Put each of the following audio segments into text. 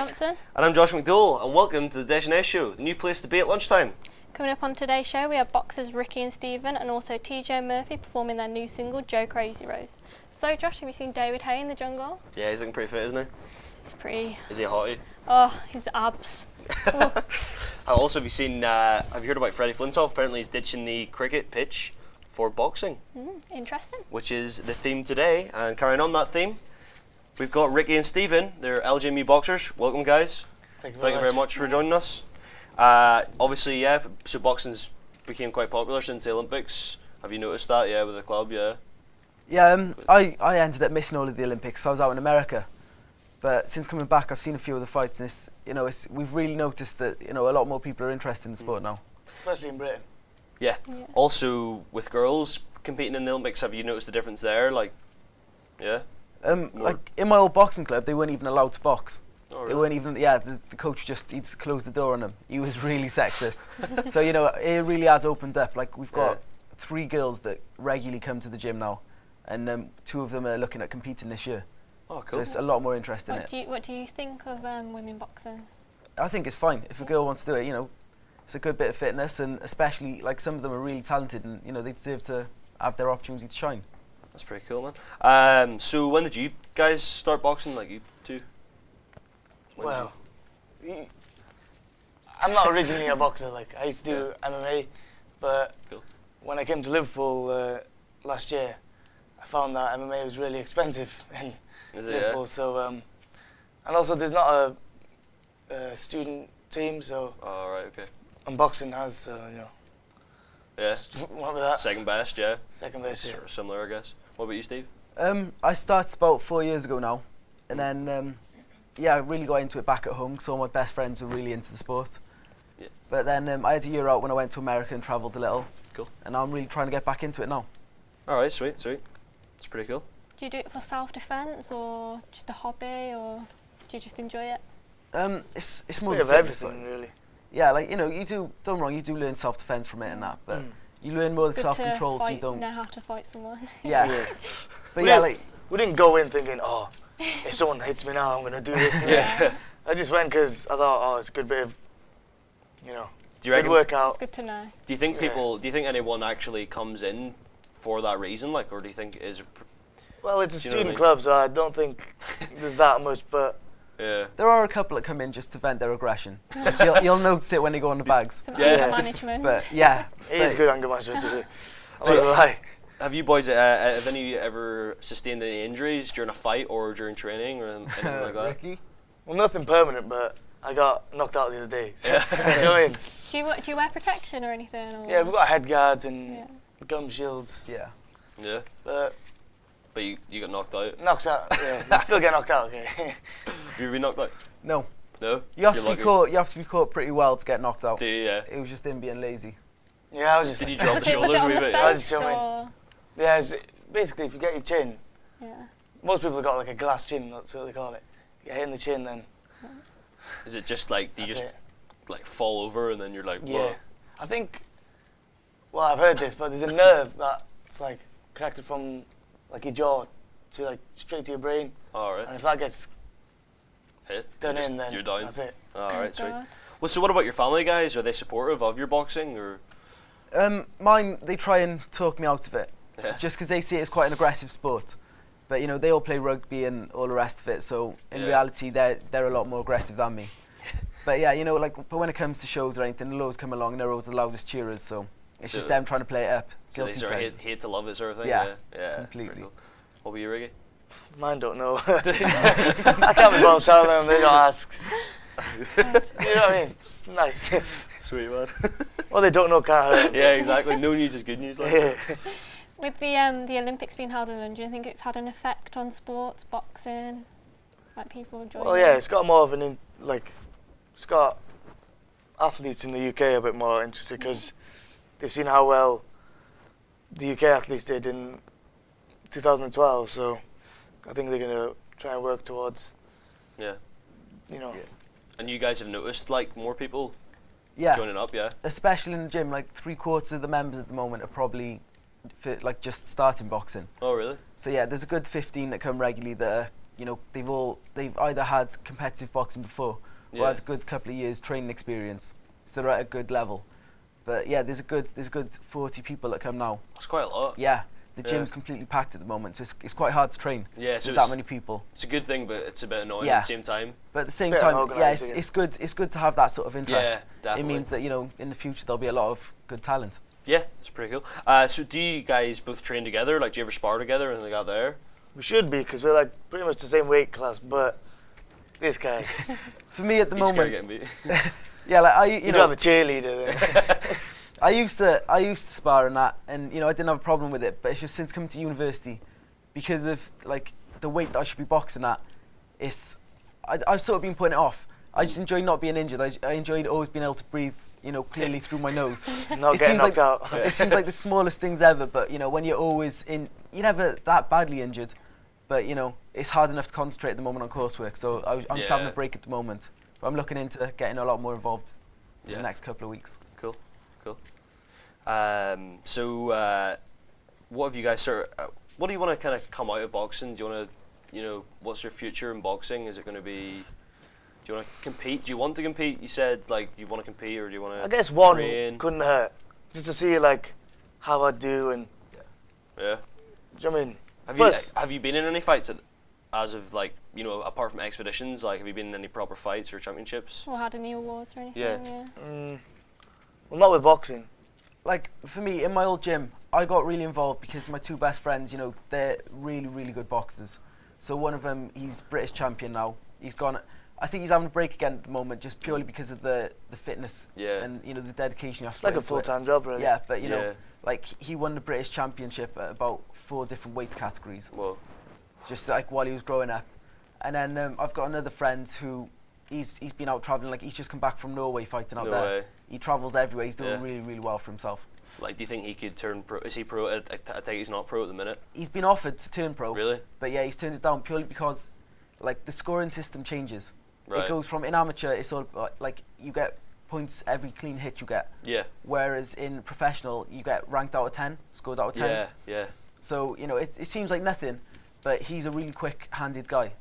Johnson. And I'm Josh McDowell, and welcome to the Dejeuner Show, the new place to be at lunchtime. Coming up on today's show, we have boxers Ricky and Stephen, and also TJ and Murphy performing their new single, Joe Crazy Rose. So, Josh, have you seen David Hay in the jungle? Yeah, he's looking pretty fit, isn't he? He's pretty. Is he a hottie? Oh, his abs. Also, have you seen? Have you heard about Freddie Flintoff? Apparently, he's ditching the cricket pitch for boxing. Interesting. Which is the theme today. And carrying on that theme, we've got Ricky and Stephen. They're LJMU boxers. Welcome, guys. Thank you very much for joining us. Obviously, yeah. So boxing's became quite popular since the Olympics. Have you noticed that? Yeah, with the club, yeah. Yeah, I ended up missing all of the Olympics. I was out in America, but since coming back, I've seen a few of the fights, and we've really noticed that a lot more people are interested in the sport now, especially in Britain. Yeah. Also, with girls competing in the Olympics, have you noticed the difference there? Like, yeah. Like in my old boxing club, they weren't even allowed to box. Oh, really? They weren't even. Yeah, the coach just closed the door on them. He was really sexist. So it really has opened up. Like we've got 3 girls that regularly come to the gym now, and 2 of them are looking at competing this year. Oh, cool. So it's a lot more interest in it. What do you think of women boxing? I think it's fine if a girl wants to do it. It's a good bit of fitness, and especially like some of them are really talented, and they deserve to have their opportunity to shine. That's pretty cool, man. So when did you guys start boxing? Like you two? Well, I'm not originally a boxer. Like I used to do MMA, but when I came to Liverpool last year, I found that MMA was really expensive in Liverpool. So, and also there's not a student team, so. Oh, right, okay. And boxing has, Yeah. What about that? Second best, yeah. Second best, yeah. Sort of similar, I guess. What about you, Steve? I started about 4 years ago now, and then I really got into it back at home. So all my best friends were really into the sport. Yeah. But then I had a year out when I went to America and travelled a little. Cool. And I'm really trying to get back into it now. All right, sweet. That's pretty cool. Do you do it for self-defence or just a hobby, or do you just enjoy it? It's more of everything, really. Yeah, like you do. Don't get me wrong, you do learn self-defence from it and that, but you learn more the self-control, so you don't know how to fight someone. Yeah. But we didn't go in thinking, oh, if someone hits me now, I'm gonna do this. Yeah. I just went because I thought, oh, it's a good bit of, good workout. It's good to know. Do you think people? Do you think anyone actually comes in for that reason, like, or do you think Well, it's a student club, so I don't think there's that much, but. Yeah. There are a couple that come in just to vent their aggression. You'll notice it when they go on the bags. Some anger management. But yeah, it is good anger management to do. So, have you boys, have any of you ever sustained any injuries during a fight or during training or anything like that? Ricky? Well, nothing permanent, but I got knocked out the other day. So, do you know what I mean? Do you wear protection or anything? Or? Yeah, we've got head guards and gum shields. Yeah. Yeah. But you got knocked out? Knocked out, yeah. You still get knocked out, okay. Have you been knocked out? No. No? You have to be caught. You have to be caught pretty well to get knocked out. Do you, yeah? It was just him being lazy. Yeah, I was just. Did you drop the shoulders was it a on wee the bit? face, I was jumping. or? Yeah, it's basically if you get your chin. Yeah. Most people have got like a glass chin. That's what they call it. You get hit in the chin, then. Is it just like do you just like fall over and then you're like? Yeah. Whoa. I think. Well, I've heard this, but there's a nerve that's like connected from like your jaw to like straight to your brain. All right. And if that gets hit, done in, then you're down. that's it. All right, sweet. Well, so what about your family, guys? Are they supportive of your boxing, or? Mine, they try and talk me out of it, just because they see it as quite an aggressive sport. But they all play rugby and all the rest of it, so in reality, they're a lot more aggressive than me. But yeah, but when it comes to shows or anything, they'll always come along and they're always the loudest cheerers, so it's just them trying to play it up. So they sort of hate to love it sort of thing? Yeah, completely. Cool. What about you, Ricky? Mine don't know. I can't be bothered telling them, they don't ask. You know what I mean? It's nice. Sweet, man. Well, they don't know can't hurt. Yeah, exactly. No news is good news. Like. With the Olympics being held in London, do you think it's had an effect on sports, boxing, like people joining? Well, yeah, it's got more of an it's got athletes in the UK a bit more interested because they've seen how well the UK athletes did in 2012. So I think they're gonna try and work towards. Yeah. Yeah. And you guys have noticed like more people joining up, yeah? Especially in the gym, like 3/4 of the members at the moment are probably just starting boxing. Oh, really? So yeah, there's a good 15 that come regularly that are you know, they've either had competitive boxing before or had a good couple of years training experience, so they're at a good level. But yeah, there's a good 40 people that come now. That's quite a lot. Yeah, the gym's completely packed at the moment, so it's quite hard to train. Yeah, so with that many people. It's a good thing, but it's a bit annoying at the same time. But at the same time, yeah, it's good to have that sort of interest. Yeah, definitely. It means that, you know, in the future there'll be a lot of good talent. Yeah, it's pretty cool. So do you guys both train together? Like, do you ever spar together or anything like that there? We should be, because we're like pretty much the same weight class, but this guy. For me at the moment, getting beat. yeah, like You'd rather cheerleader then. I used to spar and that, and you know, I didn't have a problem with it. But it's just since coming to university, because of like the weight that I should be boxing at, I've sort of been putting it off. I just enjoy not being injured. I enjoyed always being able to breathe, you know, clearly through my nose. Not getting knocked out. It seems like the smallest things ever, but you know, when you're always you're never that badly injured, but you know, it's hard enough to concentrate at the moment on coursework. So I'm just having a break at the moment, but I'm looking into getting a lot more involved in the next couple of weeks. Cool. So what have you guys what do you want to kind of come out of boxing? Do you want to, you know, what's your future in boxing? Is it going to be, do you want to compete? Do you want to compete? You said, like, do you want to compete or do you want to I guess one train? couldn't hurt. Just to see, like, how I do and... Yeah. Do you know what I mean? Have you been in any fights as of, like, you know, apart from expeditions? Like, have you been in any proper fights or championships? Or had any awards or anything? Yeah. Well, not with boxing. Like, for me, in my old gym, I got really involved because my two best friends, you know, they're really, really good boxers. So one of them, he's British champion now. He's gone... I think he's having a break again at the moment, just purely because of the fitness and, you know, the dedication you have to It's like a full-time job, really. Yeah, but, you know, like, he won the British championship at about 4 different weight categories. Whoa. Just, like, while he was growing up. And then I've got another friend who, he's been out travelling, like, he's just come back from Norway fighting out there. He travels everywhere. He's doing really, really well for himself. Like, do you think he could turn pro? Is he pro? I think he's not pro at the minute. He's been offered to turn pro. Really? But yeah, he's turned it down purely because, like, the scoring system changes. Right. It goes from in amateur, it's all like you get points every clean hit you get. Yeah. Whereas in professional, you get ranked out of 10, scored out of 10. Yeah, yeah. So, you know, it seems like nothing, but he's a really quick-handed guy.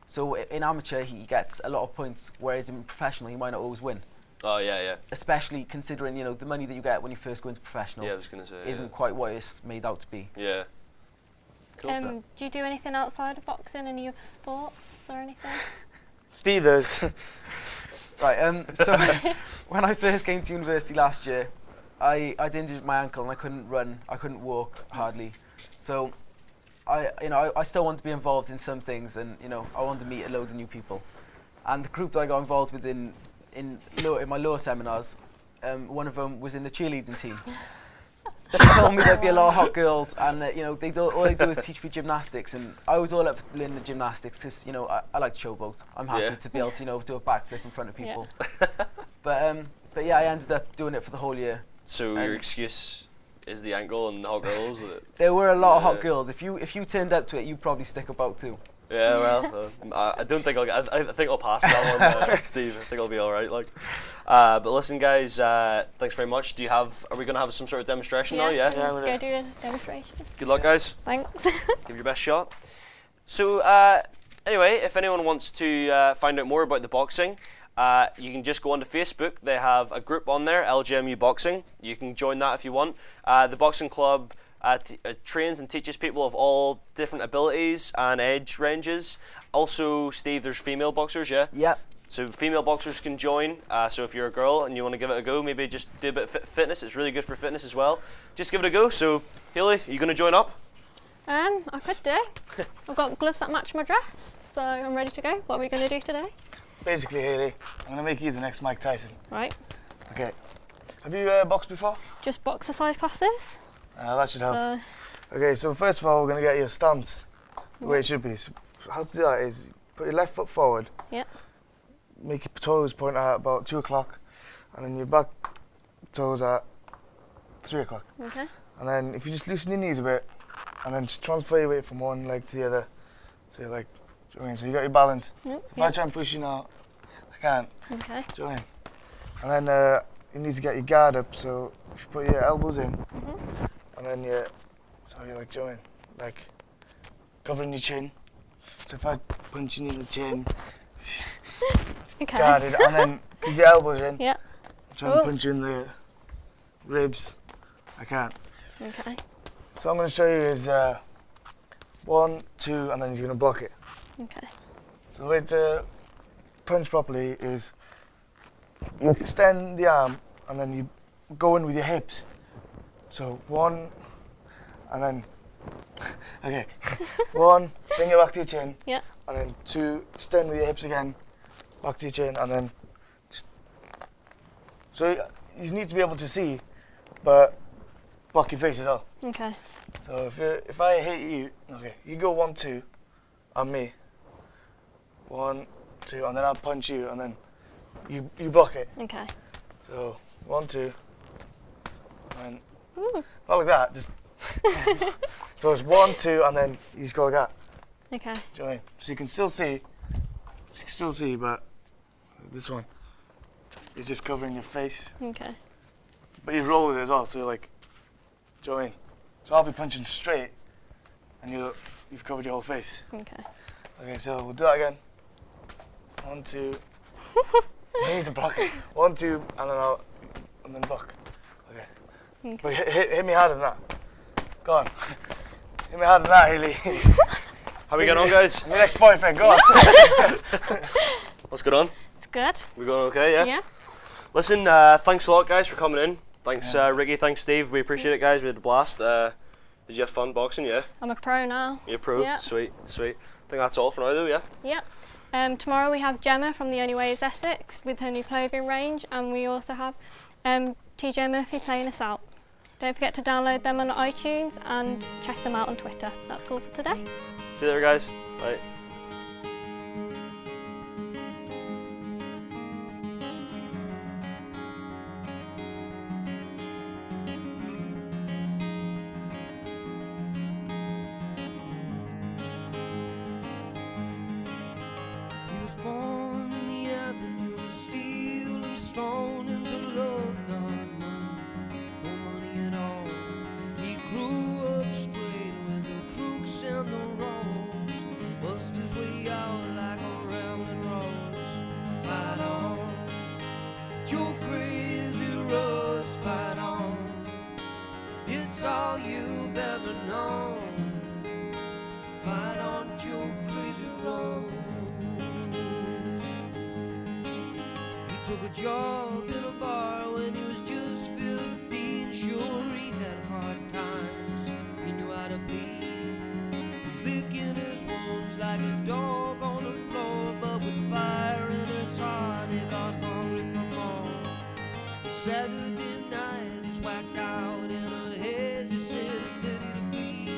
So in amateur, he gets a lot of points, whereas in professional, he might not always win. Oh, yeah, yeah. Especially considering, you know, the money that you get when you first go into professional I was gonna say, isn't quite what it's made out to be. Yeah. Cool. Do you do anything outside of boxing, any other sports or anything? Steve does. Right, so when I first came to university last year, I injured my ankle and I couldn't run, I couldn't walk hardly. So I still want to be involved in some things, and you know, I want to meet a load of new people. And the group that I got involved with in my law seminars, one of them was in the cheerleading team. They told me there'd be a lot of hot girls, and you know, all they do is teach me gymnastics, and I was all up for learning the gymnastics because, you know, I like to showboat. I'm happy to be able to, you know, do a backflip in front of people. But yeah, I ended up doing it for the whole year. So your excuse is the ankle and the hot girls? There were a lot of hot girls. If you turned up to it, you'd probably stick about too. Yeah, well, I don't think I think I'll pass that one, Steve. I think I'll be all right. Like, but listen, guys, thanks very much. Are we gonna have some sort of demonstration now? Yeah. Yeah, I'm gonna do a demonstration. Good luck, guys. Thanks. Give your best shot. So, anyway, if anyone wants to find out more about the boxing, you can just go onto Facebook. They have a group on there, LGMU Boxing. You can join that if you want. The boxing club trains and teaches people of all different abilities and age ranges. Also, Steve, there's female boxers, yeah? Yeah. So female boxers can join. So if you're a girl and you want to give it a go, maybe just do a bit of fitness. It's really good for fitness as well. Just give it a go. So, Haley, are you going to join up? I could do. I've got gloves that match my dress, so I'm ready to go. What are we going to do today? Basically, Haley, I'm going to make you the next Mike Tyson. Right. Okay. Have you boxed before? Just boxercise classes. That should help. Okay, so first of all, we're going to get your stance the way it should be. So how to do that is put your left foot forward. Yeah. Make your toes point at about 2 o'clock, and then your back toes at 3 o'clock. Okay. And then if you just loosen your knees a bit, and then just transfer your weight from one leg to the other. So you're like, do you know what I mean? So you got your balance. Yep. So if I try and push you now, I can't. Okay. Do you know what I mean? And then you need to get your guard up. So if you put your elbows in, and then so you're like, do you know what I mean? Like covering your chin. So if I punching you in the chin. Okay. Guarded, and then because your elbows are in, Yeah. trying to punch you in the ribs. I can't. Okay. So I'm going to show you is 1, 2, and then he's going to block it. Okay. So the way to punch properly is you extend the arm and then you go in with your hips. So 1, and then okay, 1, bring it back to your chin. Yeah. And then 2, extend with your hips again, back to your chin, and then just, so you need to be able to see, but block your face as well. Okay. So if I hit you, okay, you go 1, 2, on me. 1, 2, and then I'll punch you, and then you block it. Okay. So 1, 2, and Ooh. not like that. Just so it's 1, 2, and then you just go like that. Okay. Do you know what I mean? So you can still see, but this one is just covering your face. Okay. But you roll with it as well, so you're like, do you know what I mean? So I'll be punching straight, and you've covered your whole face. Okay. Okay, so we'll do that again. 1, 2. You need to block it. 1, 2, and then block. Okay. Okay. But hit me harder than that. Go on. Hit me harder than that, Haley. How we getting on, guys? My ex-boyfriend, go on. What's going on? It's good. We going okay, yeah? Yeah. Listen, thanks a lot, guys, for coming in. Thanks, Ricky. Thanks, Steve. We appreciate it, guys. We had a blast. Did you have fun boxing? Yeah. I'm a pro now. You're a pro. Yeah. Sweet, sweet. I think that's all for now, though. Yeah. Yeah. Tomorrow we have Gemma from The Only Way is Essex with her new clothing range, and we also have TJ Murphy playing us out. Don't forget to download them on iTunes and check them out on Twitter. That's all for today. See you there, guys. Bye. Born in the avenue of steel and stone into love, not money, no money at all. He grew up straight with the crooks and the rolls, bust his way out like a rambling rose. Fight on, Joe crazy rose, fight on. It's all you've ever known. Fight on, Joe crazy rose. Took a job in a bar when he was just 15. Sure, he had hard times, he knew how to bleed. He's licking his wounds like a dog on the floor, but with fire in his heart, he got hungry for more. Saturday night, he's whacked out in a haze. He says 30 degrees,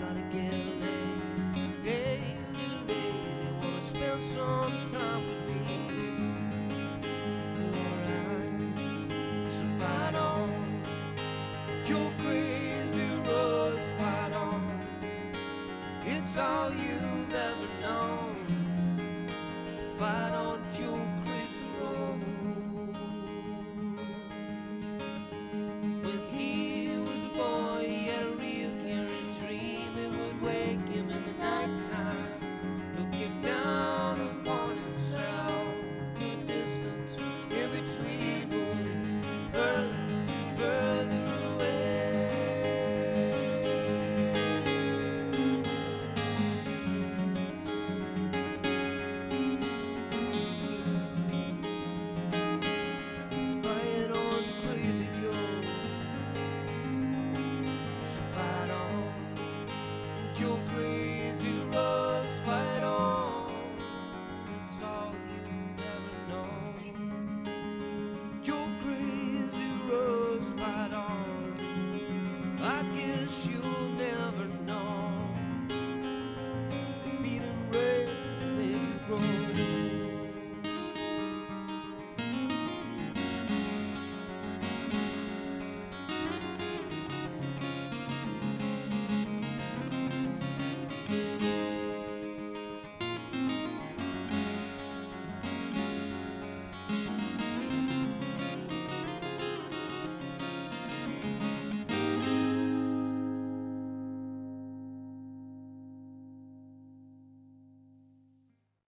gotta get laid. Hey, little lady, wanna spend some time with me? Fight on, Joe crazy rose, fight on. It's all you've ever known. Fight on, Joe crazy rose. When he was a boy, he had a real caring dream. It would wake him in the nighttime, look him down upon himself. The distance in between moving further away. Fight on, crazy Joe. So fight on, Joe.